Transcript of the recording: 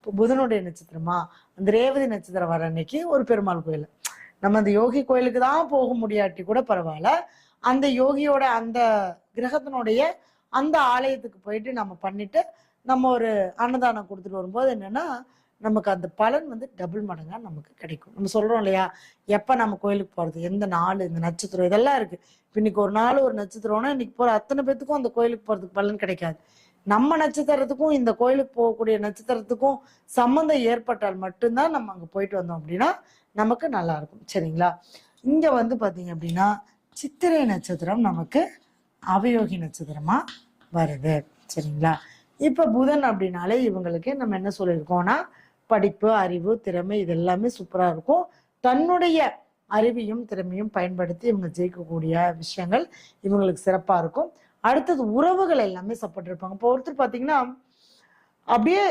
இப்போ புதனுடைய நட்சத்திரமா, அந்த ரேவதி நட்சத்திரம் வர அன்னைக்கு ஒரு பெருமாள் கோயில். நம்ம அந்த யோகி கோயிலுக்கு தான் போக முடியாட்டி கூட பரவாயில்ல. அந்த யோகியோட அந்த கிரகத்தினுடைய அந்த ஆலயத்துக்கு போயிட்டு நம்ம பண்ணிட்டு, நம்ம ஒரு அன்னதானம் குடுத்துட்டு வரும்போது என்னன்னா, நமக்கு அந்த பலன் வந்து டபுள் மடங்கா நமக்கு கிடைக்கும். நம்ம சொல்றோம் இல்லையா? எப்ப நம்ம கோயிலுக்கு போறது? எந்த நாள்? இந்த நட்சத்திரம் இதெல்லாம் இருக்கு. இப்ப இன்னைக்கு ஒரு நாள் ஒரு நட்சத்திரம்னா, இன்னைக்கு போற அத்தன பேத்துக்கும் அந்த கோயிலுக்கு போறதுக்கு பலன் கிடைக்காது. நம்ம நட்சத்திரத்துக்கும் இந்த கோயிலுக்கு போகக்கூடிய நட்சத்திரத்துக்கும் சம்மந்தம் ஏற்பட்டால் மட்டும்தான் நம்ம அங்க போயிட்டு வந்தோம் அப்படின்னா நமக்கு நல்லா இருக்கும். சரிங்களா? இங்க வந்து பாத்தீங்க அப்படின்னா சித்திரை நட்சத்திரம் நமக்கு அவயோகி நட்சத்திரமா வருது. சரிங்களா? இப்ப புதன் அப்படின்னாலே இவங்களுக்கு நம்ம என்ன சொல்லியிருக்கோம்னா படிப்பு, அறிவு, திறமை இது எல்லாமே சூப்பரா இருக்கும். தன்னுடைய அறிவையும் திறமையும் பயன்படுத்தி இவங்க ஜெயிக்கக்கூடிய விஷயங்கள் இவங்களுக்கு சிறப்பா இருக்கும். அடுத்தது உறவுகள் எல்லாமே சப்போர்ட் இருப்பாங்க. இப்போ ஒருத்தர் பாத்தீங்கன்னா அப்படியே